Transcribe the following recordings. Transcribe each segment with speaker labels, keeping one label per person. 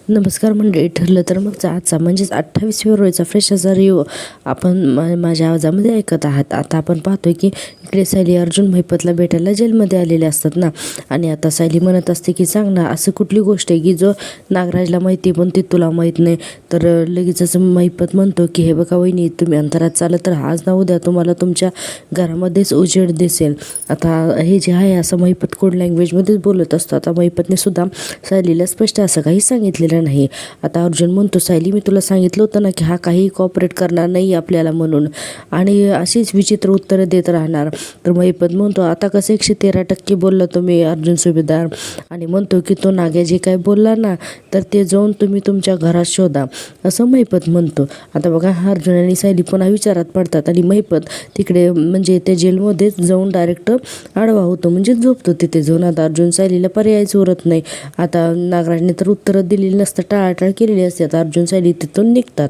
Speaker 1: नमस्कार मंडळी. ठरलं तर मग आजचा म्हणजेच 28 फेब्रुवारीचा फ्रेश असा रिव्ह्यू आपण माझ्या आवाजामध्ये ऐकत आहात. आता आपण पाहतोय की इकडे सायली अर्जुन महिपतला भेटायला जेलमध्ये आलेले असतात ना, आणि आता सायली म्हणत असते की सांग ना, असं कुठली गोष्ट आहे की जो नागराजला माहिती पण ती तुला माहीत नाही. तर लगेचच महिपत म्हणतो की हे बघा वहिनी, तुम्ही अंतरात चालत तर आज ना उद्या तुम्हाला तुमच्या घरामध्येच उजेड दिसेल. आता हे जे आहे असं महिपत कोड लँग्वेजमध्येच बोलत असतो. आता महिपतने सुद्धा सायलीला स्पष्ट असं काही सांगितलेलं नाही. आता अर्जुन म्हणतो, सायली मी तुला सांगितलं होतं ना की हा काही कॉपरेट करणार नाही आपल्याला म्हणून, आणि अशीच विचित्र उत्तरं देत राहणार. तर महिपत म्हणतो, आता कसं 113% बोलला तुम्ही अर्जुन सुभेदार, आणि म्हणतो की तो नाग्या जे काय बोलला ना तर ते जाऊन तुम्ही तुमच्या घरात शोधा, असं महिपत म्हणतो. आता बघा अर्जुन आणि सायली पुन्हा विचारात पडतात आणि महिपत तिकडे म्हणजे त्या जेलमध्येच जाऊन डायरेक्ट आडवा होतो, म्हणजे झोपतो तिथे जाऊन. आता अर्जुन सायलीला पर्यायच उरत नाही. आता नागराजने तर उत्तरं दिलेली नसतं, टाळाटाळ केलेली असते. आता अर्जुन सायली तिथून निघतात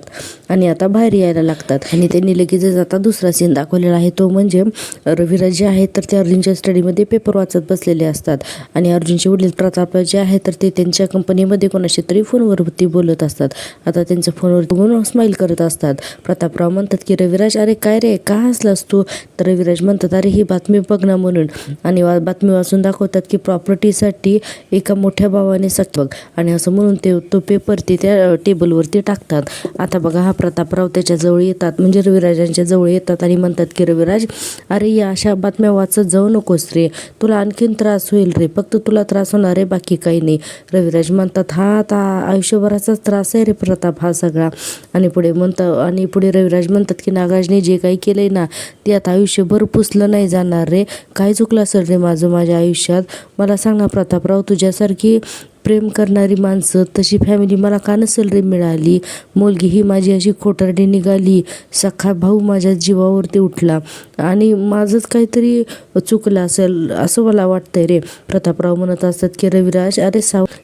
Speaker 1: आणि आता बाहेर यायला लागतात. आणि त्यांनी लगेचच आता दुसरा सीन दाखवलेला आहे, तो म्हणजे रविराज जे आहे तर ते अर्जुनच्या स्टडीमध्ये पेपर वाचत बसलेले असतात आणि अर्जुनचे वडील प्रताप जे आहे तर ते त्यांच्या कंपनीमध्ये कोणाशी तरी फोनवरती बोलत असतात. आता त्यांच्या फोनवर बघून स्माईल करत असतात. प्रतापराव म्हणतात की रविराज, अरे काय रे, का हसलास तू? तर रविराज म्हणतात, अरे ही बातमी बघ ना म्हणून, आणि बातमी वाचून दाखवतात की प्रॉपर्टीसाठी एका मोठ्या भावाने बघ, आणि असं म्हणून तो पेपर ते त्या टेबलवरती टाकतात. आता बघा हा प्रतापराव त्याच्याजवळ येतात, म्हणजे रविराजांच्या जवळ येतात आणि म्हणतात की रविराज, अरे या अशा बातम्या वाचत जाऊ नकोस रे, तुला आणखीन त्रास होईल रे, फक्त तुला त्रास होणार आहे, बाकी काही नाही. रविराज म्हणतात, हा आता आयुष्यभराचाच त्रास आहे रे प्रताप हा सगळा. आणि पुढे रविराज म्हणतात की नागराजने जे काही केलंय ना ते आता आयुष्यभर पुसलं नाही जाणार रे, काय चुकलं असेल रे माझ्या आयुष्यात, मला सांग ना प्रतापराव, तुझ्यासारखी प्रेम करणारी माणसं तशी फॅमिली मला का नसेल रे मिळाली, मुलगी ही माझी अशी खोटारडी निघाली, सख्खा भाऊ माझ्या जीवावरती उठला आणि माझंच काहीतरी चुकलं असेल असं मला वाटतंय रे. प्रतापराव म्हणत असतात की रविराज, अरे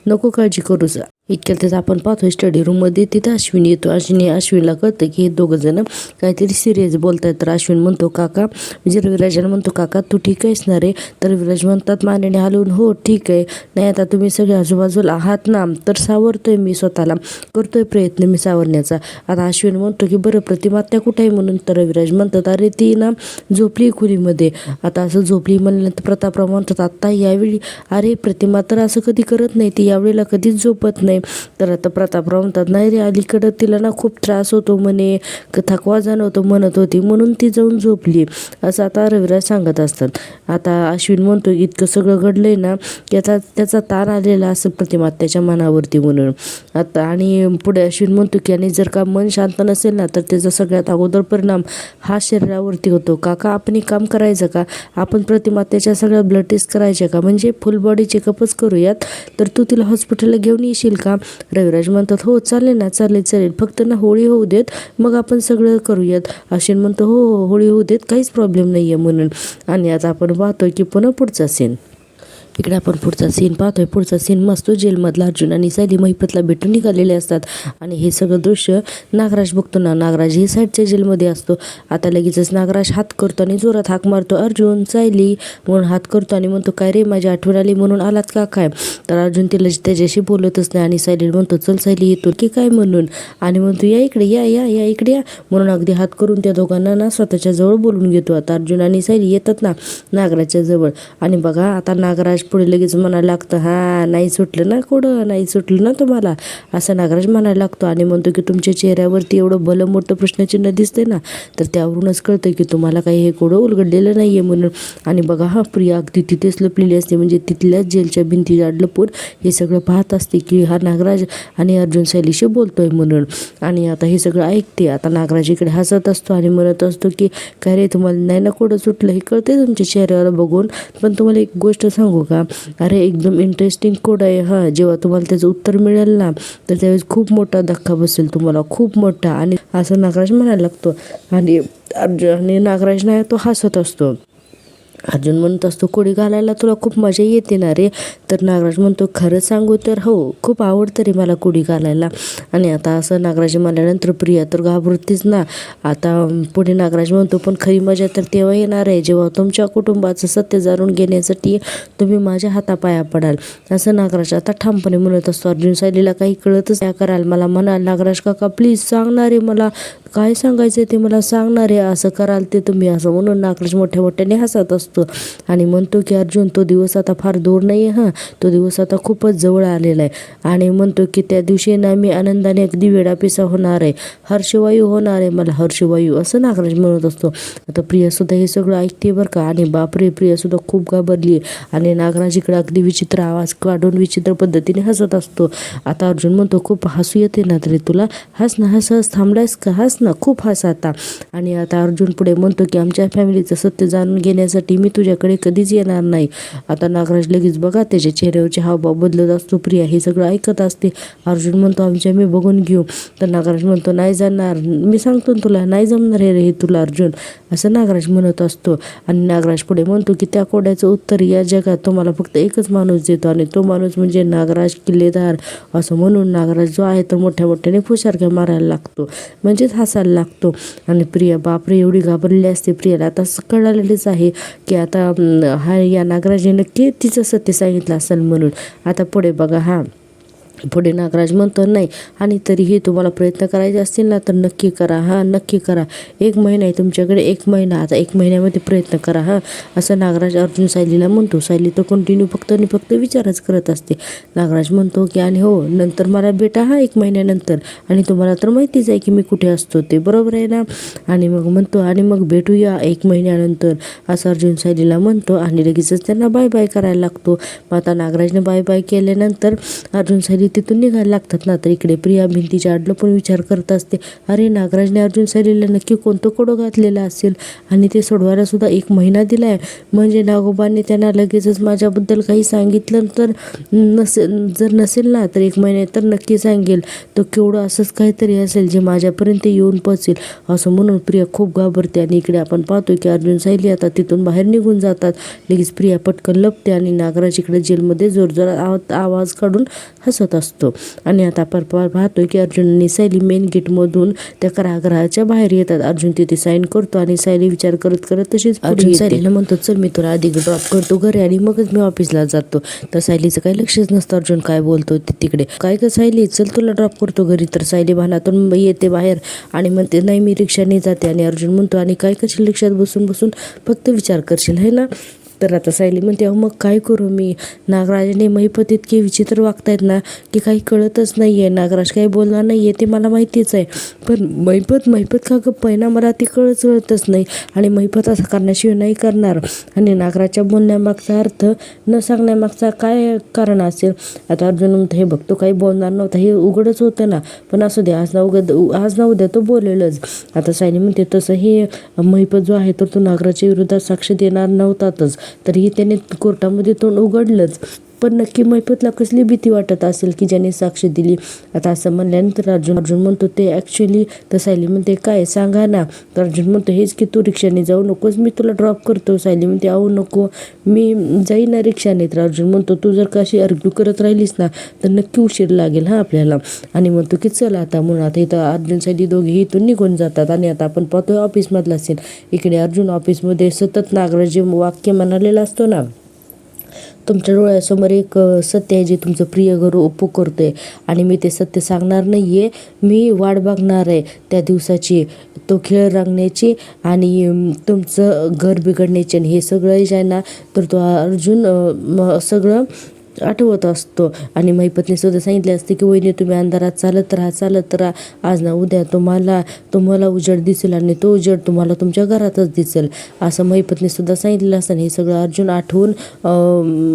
Speaker 1: नको काळजी करूच. इतक्यातच आपण पाहतोय स्टडी रूममध्ये तिथं अश्विन येतो. अश्विनला कळतं की हे दोघं जण काहीतरी सिरियस बोलतायत. तर अश्विन म्हणतो, काका, म्हणजे रविराजाला म्हणतो, काका तू ठीक आहेस ना रे? तर रविराज म्हणतात मानेने हलवून, हो ठीक आहे. नाही आता तुम्ही सगळे आजूबाजूला आहात ना, तर सावरतोय मी स्वतःला, करतोय प्रयत्न मी सावरण्याचा. आता अश्विन म्हणतो की बरं प्रतिमा त्या कुठे आहे म्हणून. तर रविराज म्हणतात, अरे ती ना झोपली खोलीमध्ये. आता असं झोपली म्हणल्यानंतर प्रतापराव म्हणतात, आत्ता यावेळी? अरे प्रतिमा तर असं कधी करत नाही, ती यावेळेला कधीच झोपत नाही. तर आता प्रतापराव म्हणतात, नाही रे, अलीकडं तिला ना खूप त्रास होतो म्हणे, थकवा जाणवतो म्हणत होती, म्हणून ती जाऊन झोपली, असं आता रविराज सांगत असतात. आता अश्विन म्हणतो, इतकं सगळं घडलंय ना त्याचा ताण आलेला असं प्रतिमा त्याच्या मनावरती म्हणून. आता आणि पुढे अश्विन म्हणतो की आणि जर का मन शांत नसेल ना तर त्याचा सगळ्यात अगोदर परिणाम हा शरीरावरती होतो. काका आपण एक काम करायचं का, आपण प्रतिमा त्याच्या सगळ्या ब्लड टेस्ट करायच्या का, म्हणजे फुल बॉडी चेकअपच करूयात, तर तू तिला हॉस्पिटलला घेऊन येशील का? रविराज म्हणतात, हो चालेल ना, चालेल, फक्त ना होळी होऊ देत, मग आपण सगळं करूयात. अश्विन म्हणतो, हो होळी होऊ देत, काहीच प्रॉब्लेम नाही आहे म्हणून. आणि आता आपण पाहतोय की पुन्हा पुढचा सीन. इकडे आपण पुढचा सीन पाहतोय. पुढचा सीन मस्त जेलमधला अर्जुन आणि सायली महिपतला भेटून निघालेले असतात आणि हे सगळं दृश्य नागराज बघतो ना. नागराज ही साईडच्या जेलमध्ये असतो. आता लगेचच नागराज हात करतो आणि जोरात हाक मारतो, अर्जुन, सायली म्हणून हात करतो आणि म्हणतो, काय रे माझी आठवण आली म्हणून आलात का काय? तर अर्जुन तिला त्याच्याशी बोलतच नाही आणि सायली म्हणतो, चल सायली येतो की काय म्हणून, आणि म्हणतो, या इकडे, या इकडे या म्हणून अगदी हात करून त्या दोघांना ना स्वतःच्या जवळ बोलून घेतो. आता अर्जुन आणि सायली येतात ना नागराजच्या जवळ, आणि बघा आता नागराज पुढे लगेच म्हणायला लागतं, हा नाही सुटलं ना कोडं, नाही सुटलं ना तुम्हाला, असं नागराज म्हणायला लागतो आणि म्हणतो की तुमच्या चेहऱ्यावरती एवढं भलं मोठं प्रश्नचिन्ह दिसते ना, तर त्यावरूनच कळतं की तुम्हाला काही हे कोडं उलगडलेलं नाही आहे म्हणून. आणि बघा हा प्रिया अगदी तिथेच लपलेली असते, म्हणजे तिथल्याच जेलच्या भिंतीला लपून हे सगळं पाहत असते की हा नागराज आणि अर्जुन सायलीशी बोलतोय म्हणून. आणि आता हे सगळं ऐकते. आता नागराज इकडे हसत असतो आणि म्हणत असतो की काय रे, तुम्हाला नाही ना कोडं सुटलं, हे कळते तुमच्या चेहऱ्यावर बघून, पण तुम्हाला एक गोष्ट सांगू का, अरे एकदम इंटरेस्टिंग कोड आहे हा, जेव्हा तुम्हाला त्याचं उत्तर मिळेल ना तर त्यावेळेस खूप मोठा धक्का बसेल तुम्हाला, खूप मोठा, आणि असं नागराज म्हणायला लागतो. आणि नागराज नाही तो हसत असतो. अर्जुन म्हणत असतो, कोडी घालायला तुला खूप मजा येते ना रे? तर नागराज म्हणतो, खरं सांगू तर हो, खूप आवडतं रे मला कोडी घालायला. आणि आता असं नागराज म्हणल्यानंतर प्रिया तर घाबरतेच ना. आता पुढे नागराज म्हणतो, पण खरी मजा तर तेव्हा येणार आहे जेव्हा तुमच्या कुटुंबाचं सत्य जाणून घेण्यासाठी तुम्ही माझ्या हातापाया पडाल, असं नागराज आता ठामपणे म्हणत असतो. अर्जुन सायलीला काही कळतच काय कराल, मला म्हणाल नागराज काका प्लीज सांगणार आहे, मला काय सांगायचं ते मला सांगणार आहे, असं कराल ते तुम्ही, असं म्हणून नागराज मोठ्या मोठ्याने हसत असतो आणि म्हणतो की अर्जुन तो दिवस आता फार दूर नाही आहे, हां तो दिवस आता खूपच जवळ आलेला आहे. आणि म्हणतो की त्या दिवशी ना मी आनंदाने अगदी वेडापिसा होणार आहे, हर्षवायू होणार आहे मला, हर्षवायू, असं नागराज म्हणत असतो. आता प्रियासुद्धा हे सगळं ऐकते बरं का. आणि बापरे, प्रियासुद्धा खूप घाबरली आहे आणि नागराज इकडे अगदी विचित्र आवाज काढून विचित्र पद्धतीने हसत असतो. आता अर्जुन म्हणतो, खूप हसू येते ना तरी तुला, हस ना, हस हस, थांबलायस का, हस ना, खूप हस आता. आणि आता अर्जुन पुढे म्हणतो की आमच्या फॅमिलीचं सत्य जाणून घेण्यासाठी मी तुझ्याकडे कधीच येणार नाही. आता नागराज लगेच बघा त्याच्या चेहऱ्यावरचे हावभाव बदलत असतो. प्रिया हे सगळं ऐकत असते. अर्जुन म्हणतो, आमच्या मी बघून घेऊ. तर नागराज म्हणतो, नाही जाणार, मी सांगतो तुला नाही जमणार आहे रे तुला अर्जुन, असं नागराज म्हणत असतो. आणि नागराज पुढे म्हणतो की त्या कोड्याचं उत्तर या जगात तुम्हाला फक्त एकच माणूस देतो आणि तो माणूस म्हणजे नागराज किल्लेदार, असं म्हणून नागराज जो आहे तर मोठ्या मोठ्याने फुशारक्या मारायला लागतो, म्हणजेच हसायला लागतो. आणि प्रिया बापरे एवढी घाबरलेली असते. प्रियाला आता कळालेलीच आहे की आता हा या नागराजने नक्की तिचं सत्य सांगितलं असेल म्हणून. आता पुढे बघा, पुढे नागराज म्हणतो, नाही आणि तरीही तुम्हाला प्रयत्न करायचे असतील ना तर नक्की करा, हां नक्की करा, 1 महिना आहे तुमच्याकडे, 1 महिना, आता 1 महिन्यामध्ये प्रयत्न करा हां, असं नागराज अर्जुन सायलीला म्हणतो. सायली तर कंटिन्यू फक्त आणि फक्त विचारच करत असते. नागराज म्हणतो की आणि हो नंतर मला भेटा हा 1 महिन्यानंतर, आणि तुम्हाला तर माहितीच आहे की मी कुठे असतो ते, बरोबर आहे ना? आणि मग म्हणतो, आणि मग भेटूया 1 महिन्यानंतर, असं अर्जुन सायलीला म्हणतो आणि लगेचच त्यांना बाय बाय करायला लागतो. मग आता नागराजने बाय बाय केल्यानंतर अर्जुन सायली तिथून निघायला लागतात ना. तर इकडे प्रिया भिंतीच्या आडलं पण विचार करत असते, अरे नागराजने अर्जुन सायलीला नक्की कोणतं कोडं घातलेलं असेल आणि ते सोडवायला सुद्धा 1 महिना दिलाय, म्हणजे नागोबाने त्यांना लगेचच माझ्याबद्दल काही सांगितलं तर जर नसेल ना तर 1 महिन्यात तर नक्की सांगेल, तर केवढं असंच काहीतरी असेल जे माझ्यापर्यंत येऊन पोचेल, असं म्हणून प्रिया खूप घाबरते. आणि इकडे आपण पाहतोय की अर्जुन सायली आता तिथून बाहेर निघून जातात. लगेच प्रिया पटकन लपते आणि नागराज इकडे जेलमध्ये जोरजोरात आवाज काढून हसत असतो. आणि आता आपण पाहतोय की अर्जुन आणि सायली मेन गेटमधून त्या कारागृहाच्या बाहेर येतात. अर्जुन तिथे साईन करतो आणि सायली विचार करत करत तशीच अर्जुन सायलीला म्हणतो, चल मी तुला आधी ड्रॉप करतो घरी आणि मगच मी ऑफिसला जातो. तर सायलीचं काही लक्षच नसतं अर्जुन काय बोलतो ते तिकडे. काय ग सायली, चल तुला ड्रॉप करतो घरी. तर सायली भानातून येते बाहेर आणि म्हणते, नाही मी रिक्षाने जाते. आणि अर्जुन म्हणतो, आणि काय करशील रिक्षात बसून बसून, फक्त विचार करशील है ना? तर आता सायली म्हणते, अहो मग काय करू मी, नागराजने महिपत इतके विचित्र वागतायत ना की काही कळतच नाही आहे. नागराज काही बोलणार नाही आहे ते मला माहितीच आहे, पण महिपत का गप्प आहे ना, मला ती कळतच नाही. आणि महिपत असं करण्याशिवाय नाही करणार. आणि नागराजच्या बोलण्यामागचा अर्थ न सांगण्यामागचा काय कारण असेल. आता अर्जुन म्हणतो, हे बघ तो काही बोलणार नव्हता, हे उघडच होतं ना, पण असू दे, आज ना उद्या तो बोलेलच. आता सायली म्हणते, तसं हे महिपत जो आहे तर तो नागराजच्या विरोधात साक्ष देणार नव्हताच, तरीही त्याने कोर्टामध्ये तोंड उघडलंच. पण नक्की महिपतला कसली भीती वाटत असेल की ज्याने साक्ष दिली. आता असं म्हणल्यानंतर अर्जुन म्हणतो, ते ॲक्च्युली, तर सायली म्हणते, काय सांगा ना. तर अर्जुन म्हणतो, हेच की तू रिक्षाने जाऊ नकोस, मी तुला ड्रॉप करतो. सायली म्हणते, अहो नको, मी जाईन ना रिक्षाने. तर अर्जुन म्हणतो, तू जर कशी आर्ग्यू करत राहिलीस ना तर नक्की उशीर लागेल हा आपल्याला. आणि म्हणतो की चल आता. म्हणून आता इथं अर्जुन सायली दोघेही इथून निघून जातात. आणि आता आपण पाहतोय ऑफिसमधला सीन. इकडे अर्जुन ऑफिसमध्ये सतत नागराज जे वाक्य म्हणालेलं असतो ना, तुमच्या डोळ्यासमोर एक सत्य आहे जे तुमचं प्रिय घर ओपू करतोय आणि मी ते सत्य सांगणार नाही आहे, मी वाट बघणार आहे त्या दिवसाची, तो खेळ रंगण्याची आणि तुमचं घर बिघडण्याची. आणि हे सगळं जे आहे ना तर तो अर्जुन सगळं आठवत असतो. आणि महिपतने सुद्धा सांगितले असते की वहिनी तुम्ही अंधारात चालत राहा, आज ना उद्या तुम्हाला उजेड दिसेल आणि तो उजेड तुम्हाला तुमच्या घरातच दिसेल, असं महिपतने सुद्धा सांगितलेलं असतं. हे सगळं अर्जुन आठवून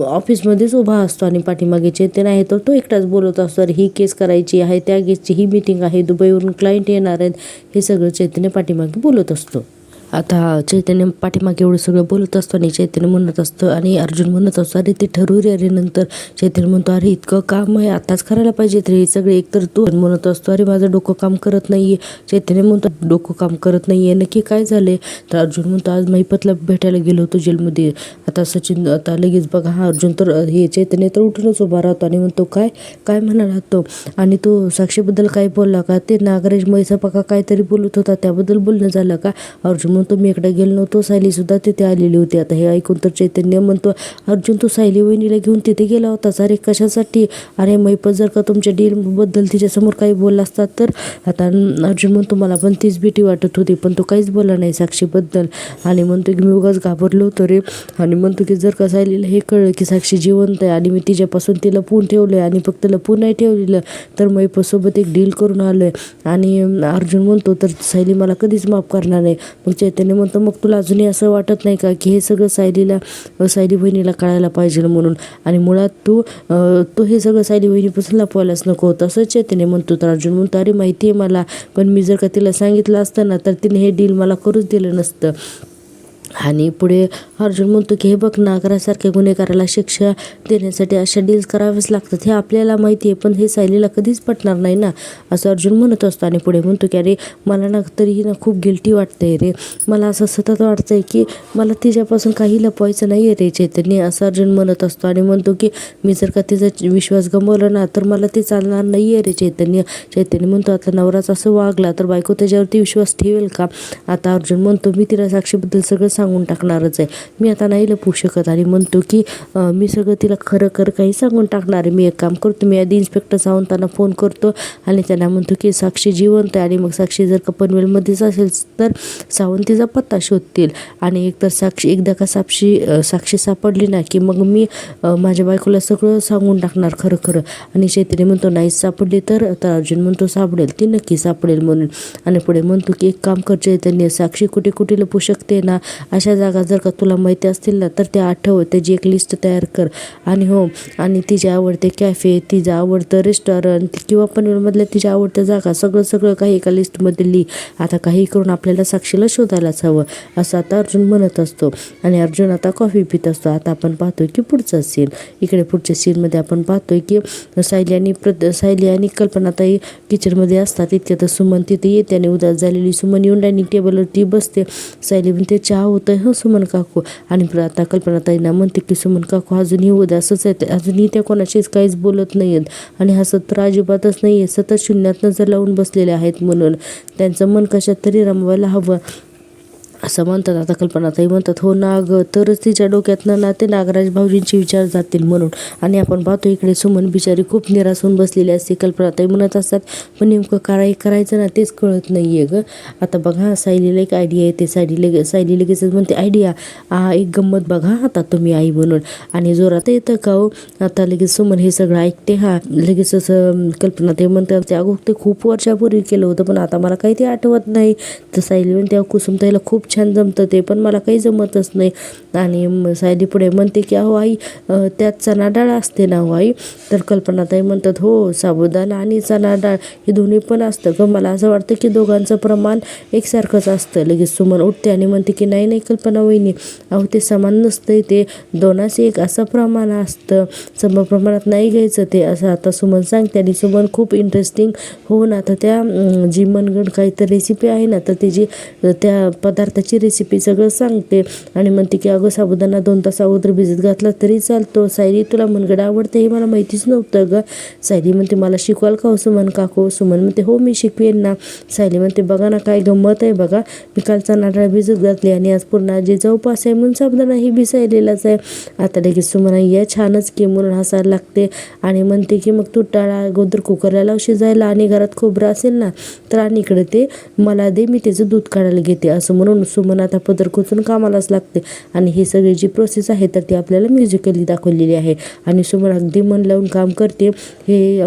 Speaker 1: ऑफिसमध्येच उभा असतो आणि पाठीमागे चैतन्य आहे तर तो एकटाच बोलत असतो, अरे ही केस करायची आहे, त्या केसची ही मीटिंग आहे, दुबईवरून क्लायंट येणार आहेत, हे सगळं चैतन्य पाठीमागे बोलत असतो. आता चैतन्य पाठीमागे एवढं सगळं बोलत असतो आणि चैतन्य म्हणत असतं आणि अर्जुन म्हणत असतो, अरे ते ठरवू रे. अरे नंतर चैतन्य म्हणतो, अरे इतकं काम आहे आताच करायला पाहिजे रे हे सगळे. एकतर तू म्हणत असतो, अरे माझं डोकं काम करत नाहीये. चैतन्य म्हणतो, डोकं काम करत नाहीये नक्की काय झालंय. तर अर्जुन म्हणतो, आज महिपतला भेटायला गेलो होतो जेलमध्ये. आता सचिन आता लगेच बघा हा अर्जुन तर हे चैतन्य तर उठूनच उभा राहतो आणि म्हणतो, काय काय म्हणाला तो. आणि तो साक्षीबद्दल काय बोलला का. ते नागराज मैसापका काहीतरी बोलत होता त्याबद्दल बोलणं झालं का. अर्जुन म्हणतो, मी इकडे गेलो नव्हतो, सायली सुद्धा तिथे आलेली होती. आता हे ऐकून तर चैतन्य म्हणतो, अर्जुन तू सायली वहिनीला घेऊन तिथे गेला होतास. अरे कशासाठी. अरे महिपत जर का तुमच्या डीलबद्दल तिच्यासमोर काही बोलला असतात तर. आता अर्जुन म्हणतो, मला पण तीच भीती वाटत होती पण तो काहीच बोलला नाही साक्षीबद्दल. आणि म्हणतो की मी उगाच घाबरलो होतो रे. आणि म्हणतो की जर का सायलीला हे कळलं की साक्षी जिवंत आहे आणि मी तिच्यापासून ती लपवून ठेवलं आहे आणि फक्त लपवून नाही ठेवलेलं तर महिपतसोबत एक डील करून आलो आहे. आणि अर्जुन म्हणतो, तर सायली मला कधीच माफ करणार नाही. मग चैतन्य म्हणतो, मग तुला अजूनही असं वाटत नाही का की हे सगळं सायली बहिणीला कळायला पाहिजे म्हणून. आणि मुळात तू हे सगळं सायली बहिणीपासून लपवायलाच नको होतं असं चैतन्य म्हणतो. तर अर्जुन म्हणतो, अरे माहिती आहे मला, पण मी जर का तिला सांगितलं असतं ना तर तिने हे डील मला करूच दिलं नसतं. आणि पुढे अर्जुन म्हणतो की हे बघ नागरासारख्या गुन्हेगाराला शिक्षा देण्यासाठी अशा डील्स कराव्याच लागतात हे आपल्याला माहिती आहे, पण हे सायलीला कधीच पटणार नाही ना असं अर्जुन म्हणत असतो. आणि पुढे म्हणतो की अरे मला ना तरीही ना खूप गिल्टी वाटतंय रे. मला असं सतत वाटतंय की मला तिच्यापासून काही लपवायचं नाही आहे रे चैतन्य असं अर्जुन म्हणत असतो. आणि म्हणतो की मी जर का तिचा विश्वास गमावला ना तर मला ते चालणार नाही आहे रे चैतन्य म्हणतो, आता नवराच असं वागला तर बायको त्याच्यावरती विश्वास ठेवेल का. आता अर्जुन म्हणतो, मी तिला साक्षीबद्दल सगळं सांगून टाकणारच आहे, मी आता नाही लपवू शकत. आणि म्हणतो की मी सगळं तिला खरं काही सांगून टाकणार आहे. मी एक काम करतो, मी आधी इन्स्पेक्टर सावंतांना फोन करतो आणि त्यांना म्हणतो की साक्षी जिवंत आहे आणि मग साक्षी जर का पनवेलमध्येच असेल तर सावंत तिचा पत्ता शोधतील. आणि एकतर एकदा का साक्षी सापडली ना की मग मी माझ्या बायकोला सगळं सांगून टाकणार खरं. आणि चैतन्य म्हणतो, नाहीच सापडली तर अर्जुन म्हणतो, सापडेल ती नक्की सापडेल म्हणून. आणि पुढे म्हणतो की एक काम कर चैतन्य, साक्षी कुठे लपू शकते ना अशा जागा जर का तुला माहिती असतील ना तर त्या आठव, त्याची एक लिस्ट तयार कर. आणि हो, आणि तिचे आवडते कॅफे, तिचं आवडतं रेस्टॉरंट किंवा पनवेलमधल्या तिच्या आवडत्या जागा सगळं काही एका लिस्टमध्ये लिही. आता काही करून आपल्याला साक्षीला शोधायलाच हवं असं आता अर्जुन म्हणत असतो. आणि अर्जुन आता कॉफी पित असतो. आता आपण पाहतोय की पुढचा सीन, इकडे पुढच्या सीनमध्ये आपण पाहतोय की सायली आणि कल्पनाताई किचनमध्ये असतात. इतक्यात सुमन तिथे येते आणि उदास झालेली सुमन येऊन डायनिंग टेबलवरती बसते. सायली म्हणते, चहा होतंय हो सुमन काकू. आणि आता कल्पनाताईंना म्हणते की सुमन काकू अजूनही उदासच आहेत, अजूनही त्या कोणाशीच काहीच बोलत नाही आहेत आणि हसत तर अजिबातच नाही आहे, सतत शून्यात नजर लावून बसलेले आहेत म्हणून त्यांचं मन कशात तरी रमवायला हवं असं म्हणतात. आता कल्पनाताई म्हणतात, हो ना गं, तरच तिच्या डोक्यातनं ना ते नागराज भाऊजींचे विचार जातील म्हणून. आणि आपण पाहतो इकडे सुमन बिचारी खूप निराश होऊन बसलेली असते. कल्पनाताई म्हणत असतात, पण नेमकं करायचं ना तेच कळत नाही आहे गं. आता बघा सायलीला एक आयडिया येते. सायली लगेचच म्हणते, आयडिया एक गंमत बघा आता तुम्ही आई म्हणून. आणि जोरात येतं का हो. आता लगेच सुमन हे सगळं ऐकते. लगेच असं कल्पनाताई म्हणतात, अगो ते खूप वर्षापूर्वी केलं होतं पण आता मला काही ते आठवत नाही. तर सायली म्हणते, कुसुमताईला खूप छान जमतं ते, पण मला काही जमतच नाही. आणि सायली पुढे म्हणते की अहो आई, त्यात चणा डाळ असते ना हो आई. तर कल्पनाताई म्हणतात, हो साबुदाणा आणि चणा डाळ हे दोन्ही पण असतं गं. मला असं वाटतं की दोघांचं प्रमाण एकसारखंच असतं. लगेच सुमन उठते आणि म्हणते की नाही कल्पना वहिनी, अहो ते समान नसतंय, ते 2:1 असं प्रमाण असतं, सम प्रमाणात नाही घ्यायचं ते असं आता सुमन सांगते. आणि सुमन खूप इंटरेस्टिंग हो ना, तर त्या जी मनगड काही तर रेसिपी आहे ना तर त्याची त्या पदार्थाची रेसिपी सगळं सांगते. आणि म्हणते की अगं साबुदाणा 2 तास अगोदर भिजत घातला तरी चालतो. सायली तुला मनगड आवडते हे मला माहितीच नव्हतं गं. सायली म्हणते, मला शिकवाल का हो सुमन काकू. सुमन म्हणते, हो मी शिकवेन ना. सायली म्हणते, बघा ना काय गंमत आहे बघा, मी काल चणा डाळ भिजत घातली आणि आज पूर्ण आजीचा उपास आहे म्हणून साबुदाणाही भिसायलेलाच आहे. आता लगेच सुमन या छानच की म्हणून हसायला लागते. आणि म्हणते की मग तू डाळ अगोदर कुकरला लाव शिजायला आणि घरात खोबरं असेल ना तर आणि इकडे ते मला दे, मी त्याचं दूध काढायला घेते असं म्हणून सुमन आता पदर खोचून कामालाच लागते. आणि ही सगळी जी प्रोसेस आहे तर ती आपल्याला म्युझिकली दाखवलेली आहे. आणि सुमन अगदी मन लावून काम करते. हे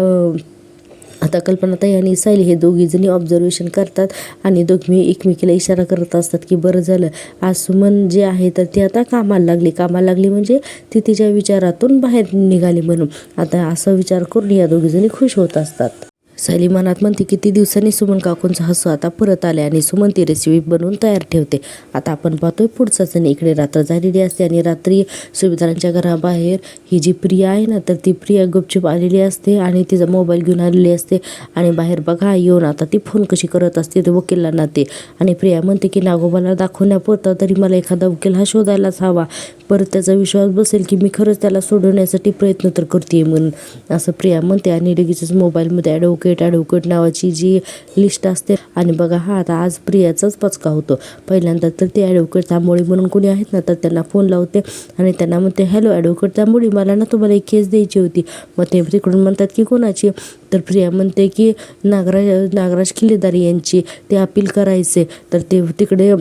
Speaker 1: आता कल्पनाताई आणि सायली हे दोघीजणी ऑब्झर्वेशन करतात आणि दोघी एकमेकीला इशारा करत असतात की बरं झालं आज सुमन जे आहे तर ती आता कामाला लागली म्हणजे ती तिच्या विचारातून बाहेर निघाली म्हणून. आता असा विचार करून या दोघीजणी खुश होत असतात. सायली मनात म्हणते किती दिवसांनी सुमन काकूंचं हसू आता परत आले आणि सुमन ती रेसिपी बनवून तयार ठेवते. आता आपण पाहतोय पुढचा सण. इकडे रात्र झालेली असते आणि रात्री सुभेदारांच्या घराबाहेर ही जी प्रिया आहे ना, तर ती प्रिया गुपचूप आलेली असते आणि तिचा मोबाईल घेऊन आलेली असते आणि बाहेर बघा येऊन आता ती फोन कशी करत असते ते वकिलांना ते. आणि प्रिया म्हणते की नागोबाला दाखवण्यापुरता तरी मला एखादा वकील हा शोधायलाच हवा, परत त्याचा विश्वास बसेल की मी खरंच त्याला सोडवण्यासाठी प्रयत्न तर करते म्हणून, असं प्रिया म्हणते. आणि लगेचच मोबाईलमध्ये ॲडव्होकेट नावाची जी लिस्ट असते आणि बघा आता आज प्रियाचाच पचका होतो. पहिल्यांदा तर ते ॲडव्होकेट तांबोळी म्हणून कोणी आहेत ना, तर त्यांना फोन लावते आणि त्यांना म्हणते हॅलो ॲडव्होकेट तांबोळी, मला ना तुम्हाला एक केस द्यायची होती. मग ते तिकडून म्हणतात की कोणाची, तर प्रिया म्हणते की नागराज किल्लेदारी यांची, ते अपील करायचे. तर ते तिकडे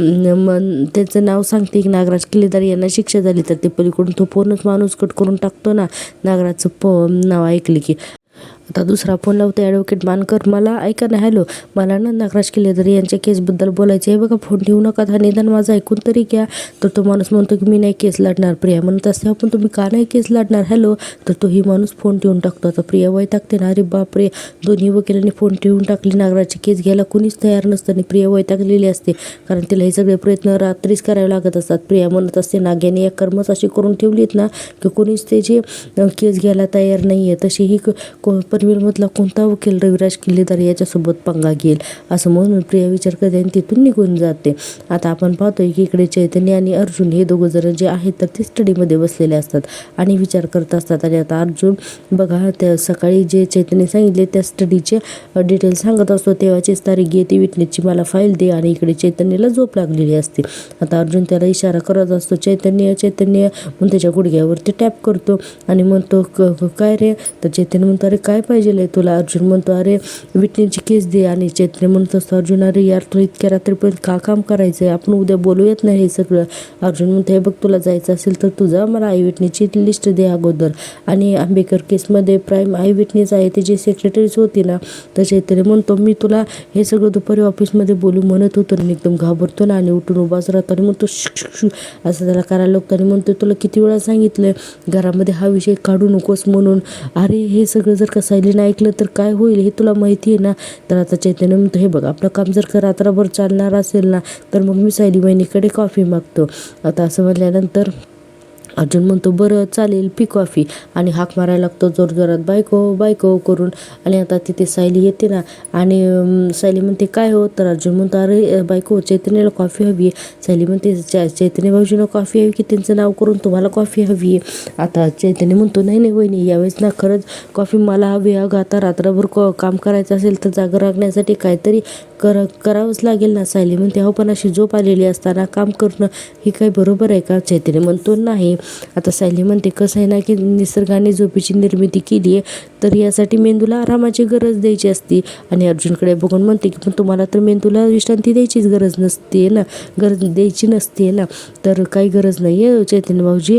Speaker 1: त्याचं नाव सांगते की नागराज किल्लेदारी यांना शिक्षा झाली. तर ते पलीकडून तो फोनच माणूस कट करून टाकतो ना नागराजचं नाव ऐकले की. आता दुसरा फोन लावतो ॲडव्होकेट मानकर, मला ऐका ना, हॅलो मला ना नागराज किल्लेदारी यांच्या केसबद्दल बोलायचं आहे. बघा फोन ठेवू नका, हा निदान माझं ऐकून तरी घ्या. तर तो माणूस म्हणतो की मी नाही केस लढणार. प्रिया म्हणत असते पण तुम्ही का नाही केस लढणार हॅलो, तर तोही माणूस फोन ठेवून टाकतो. आता प्रिया वैतागते ना, अरे बापरे, दोन्ही वकिलांनी फोन ठेवून टाकली. नागराजची केस घ्यायला कुणीच तयार नसतं आणि प्रिया वैतागलेली असते, कारण तिला हे सगळे प्रयत्न रात्रीच करावे लागत असतात. प्रिया म्हणत असते नाग्याने एक कर्मच अशी करून ठेवलीत ना की कोणीच त्याची केस घ्यायला तयार नाही आहे. तशी ही पनवेलमधला कोणता वकील रविराज किल्लेदार याच्यासोबत पंगा घेईल, असं म्हणून प्रिया विचार करते आणि तिथून निघून जाते. आता आपण पाहतोय की इकडे चैतन्य आणि अर्जुन हे दोघं जण जे आहेत तर ते स्टडीमध्ये बसलेले असतात आणि विचार करत असतात. आणि आता अर्जुन बघा त्या सकाळी जे चैतन्य सांगितले त्या स्टडीचे डिटेल सांगत असतो, तेव्हाचीच तारीख घे, ती विटनेसची मला फाईल दे. आणि इकडे चैतन्याला झोप लागलेली असते. आता अर्जुन त्याला इशारा करत असतो चैतन्य म्हणून त्याच्या गुडघ्यावरती टॅप करतो आणि म्हणतो काय रे, तर चैतन्य म्हणतो अरे काय पाहिजे तुला. अर्जुन म्हणतो अरे विटनेसची केस दे. आणि चैतन्य म्हणत असतो अर्जुन अरे यार तुला इतक्या रात्रीपर्यंत का काम करायचं आहे, आपण उद्या बोलूयात नाही हे सगळं. अर्जुन म्हणतो हे बघ तुला जायचं असेल तर तुझा मला आय विटनेसची लिस्ट दे अगोदर. आणि आंबेकर केसमध्ये प्राईम आय विटनेस आहे त्याची सेक्रेटरीच होती ना. तर चैतन्य म्हणतो मी तुला हे सगळं दुपारी ऑफिसमध्ये बोलू म्हणत होतो. आणि एकदम घाबरतो ना आणि उठून उभाच राहतो आणि म्हणतो असं त्याला करायला लागतो. आणि म्हणतो तुला किती वेळा सांगितलं घरामध्ये हा विषय काढू नकोस म्हणून. अरे हे सगळं जर का सायलीनं ऐकलं तर काय होईल हे तुला माहिती आहे ना. तर आता चैतन्य म्हणतो हे बघ आपलं काम जर का रात्रभर चालणार असेल ना तर मग मी सायली वहिनीकडे कॉफी मागतो. आता असं म्हणल्यानंतर अर्जुन म्हणतो बरं चालेल पी कॉफी. आणि हाक मारायला लागतो जोरजोरात बायको करून. आणि आता तिथे सायली येते ना आणि सायली म्हणते काय हो, तर अर्जुन म्हणतो अरे बायको चैतन्याला कॉफी हवी आहे. सायली म्हणते चैतन्य भाऊजींना कॉफी हवी की त्यांचं नाव करून तुम्हाला कॉफी हवी आहे. आता चैतन्य म्हणतो नाही वहिनी यावेळेस ना खरंच कॉफी मला हवी. अगं आता रात्रभर काम करायचं असेल तर जागा राखण्यासाठी काहीतरी करावंच लागेल ना. सायली म्हणते हो पण अशी झोप आलेली असताना काम करणं हे काय बरोबर आहे का. चैतन्य म्हणतो नाही. आता सायली म्हणते कसं आहे ना की निसर्गाने झोपेची निर्मिती केली आहे तर यासाठी मेंदूला आरामाची गरज द्यायची असते. आणि अर्जुनकडे बघून म्हणते की पण तुम्हाला तर मेंदूला विश्रांती द्यायचीच गरज द्यायची नसते ना. तर काही गरज नाही आहे चैतन्य भाऊजी,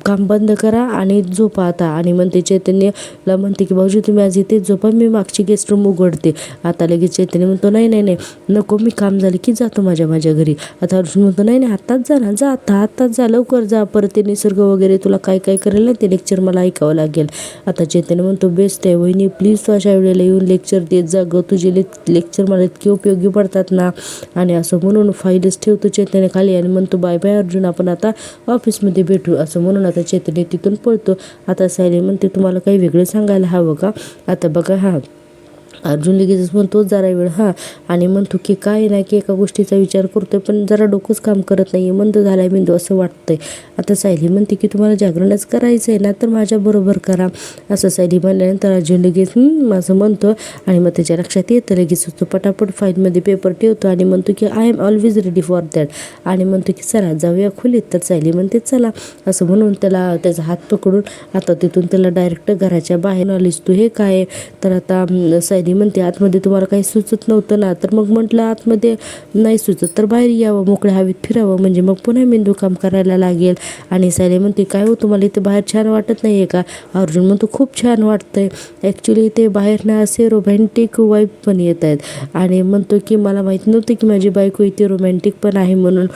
Speaker 1: काम बंद करा आणि झोपा आता. आणि म्हणते चैतन्यला म्हणते की भाऊजी तुम्ही आज इथेच झोपा, मी मागची गेस्ट रूम उघडते. आता लगेच चैतन्य म्हणतो नाही नको, मी काम झालं की जातो माझ्या घरी. आता अर्जुन म्हणतो नाही आत्ताच जा ना, जा आत्ताच जा, लवकर जा, परत ते निसर्ग वगैरे तुला काय करेल ना ते लेक्चर मला ऐकावं लागेल. आता चैतन्य म्हणतो बेस्ट आहे वहिनी, प्लीज तू अशा वेळेला येऊन लेक्चर देत जा गं, तुझे लेक्चर मला इतके उपयोगी पडतात ना. आणि असं म्हणून फाईलच ठेवतो चैतन्य खाली आणि म्हणतो बाय बाय अर्जुन, आपण आता ऑफिसमध्ये भेटू. असं म्हणून आता चैतन्य तिथून पळतो. आता सायली म्हणते तुम्हाला काही वेगळं सांगायला हवं का. आता बघा अर्जुन लगेचच म्हणतो जरा वेळ आणि म्हणतो की काय नाही की एका गोष्टीचा विचार करतोय पण जरा डोकंच काम करत नाही, मंद झालाय मेंदू असं वाटतंय. आता सायली म्हणते की तुम्हाला जागरणच करायचं आहे ना तर माझ्याबरोबर करा. असं सायली म्हणल्यानंतर अर्जुन लगेच असं म्हणतो आणि मग त्याच्या लक्षात येतं. लगेच तो पटापट फाईलमध्ये पेपर ठेवतो आणि म्हणतो की I am always ready for that. आणि म्हणतो की चला जाऊया खोलीत. तर सायली म्हणते चला. असं म्हणून त्याला त्याचा हात पकडून आता तिथून त्याला डायरेक्ट घराच्या बाहेर आलीस तू, हे काय. तर आता सायली म्हणते आतमध्ये तुम्हाला काही सुचत नव्हतं ना. तर मग म्हटलं आतमध्ये नाही सुचत तर बाहेर यावं, मोकळ्या हवेत फिरावं, म्हणजे मग पुन्हा मेंदू काम करायला लागेल. आणि सायली म्हणते काय हो तुम्हाला इथे बाहेर छान वाटत नाही आहे का. अर्जुन म्हणतो खूप छान वाटतंय ॲक्च्युली, इथे बाहेर ना असे रोमॅन्टिक वाईब पण येत आहेत. आणि म्हणतो की मला माहीत नव्हतं की माझी बायको इथे रोमॅन्टिक पण आहे म्हणून.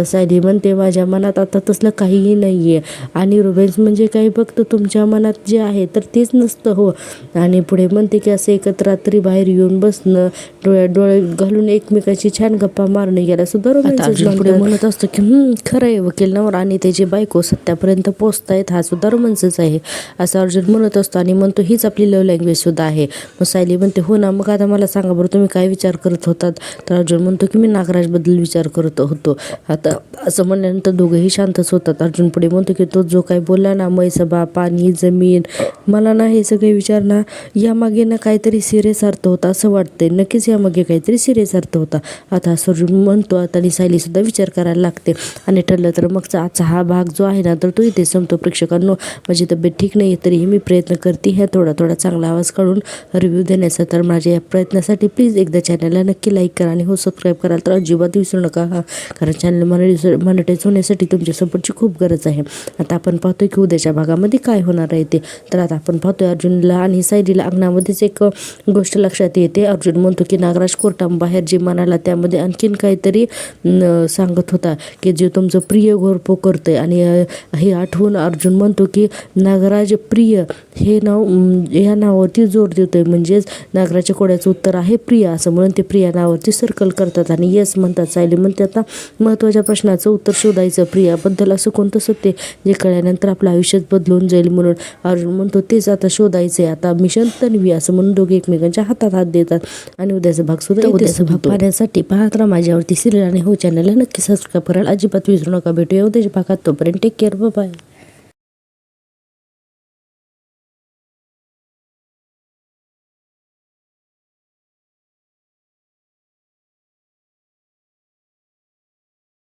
Speaker 1: सायली म्हणते माझ्या मनात आता तसलं काहीही नाही आहे आणि रोमॅन्स म्हणजे काही फक्त तुमच्या मनात जे आहे तर तेच नसतं हो. आणि पुढे म्हणते की असं एकत्र रात्री बाहेर येऊन बसणं, डोळ्यात डोळे घालून एकमेकाची छान गप्पा मारणे याला सुद्धा रोमॅन्स पुढे म्हणत असतो की खरं आहे वकील नवरा आणि त्याची बायको सत्यापर्यंत पोहोचतायत, हा सुद्धा रोमॅन्सच आहे असं अर्जुन म्हणत असतो आणि म्हणतो हीच आपली लव्ह लँग्वेज सुद्धा आहे. मग सायली म्हणते हो ना, मग आता मला सांगा बरं तुम्ही काय विचार करत होतात. तर अर्जुन म्हणतो की मी नागराजबद्दल विचार करत होतो. आता असं म्हणल्यानंतर दोघंही शांतच होतात. अर्जुन पुढे म्हणतो की तो जो काही बोलला ना, मैसभा, पाणी, जमीन, मला ना हे सगळे विचार ना यामागे ना काहीतरी सिरियस अर्थ होता असं वाटतंय. नक्कीच यामागे काहीतरी सिरियस अर्थ होता. आता असं अर्जुन म्हणतो. आता आणि सायली सुद्धा विचार करायला लागते आणि ठरलं तर मग आजचा हा भाग जो आहे ना तर तो इथे संपतो. प्रेक्षकांनो, माझी तब्येत ठीक नाही आहे तरीही मी प्रयत्न करते ह्या थोडा चांगला आवाज काढून रिव्ह्यू देण्याचा. तर माझ्या या प्रयत्नासाठी प्लीज एकदा चॅनलला नक्की लाईक करा आणि हो सबस्क्राईब कराल तर अजिबात विसरू नका कारण चॅनल मॉनिटाईज होण्यासाठी तुमच्या सपोर्टची खूप गरज आहे. आता आपण पाहतोय की उद्याच्या भागामध्ये काय होणार आहे ते. तर आता आपण पाहतोय अर्जुनला आणि सायलीला अंगणामध्येच एक गोष्ट लक्षात येते. अर्जुन म्हणतो की नागराज कोर्टाबाहेर जे म्हणाला त्यामध्ये आणखीन काहीतरी सांगत होता की जे तुमचं प्रिय घोरपो करतंय आणि हे आठवून अर्जुन म्हणतो की नागराज प्रिय हे नाव ह्या नावावरती जोर देतोय. म्हणजेच नागराच्या कोड्याचं उत्तर आहे प्रिया असं म्हणून ते प्रिया नावावरती सर्कल करतात आणि येस म्हणतात. सायली म्हणते आता महत्त्वाच्या प्रश्नाचं उत्तर शोधायचं प्रियाबद्दल असं कोणतं सत्य जे कळल्यानंतर आपलं आयुष्यात बदलून जाईल म्हणून. अर्जुन म्हणतो तेच आता शोधायचंय, आता मिशन तन्वी असं म्हणून दोघे एकमेकांच्या हातात हात देतात आणि उद्याचा भाग सुद्धा उद्याचा भाग पाहण्यासाठी पाहत राहा माझ्यावरती सिरियल आणि हो चॅनलला नक्की सबस्क्राईब करायला अजिबात विसरू नका. भेटूया उद्याच्या भागात, तोपर्यंत टेक केअर, बाय.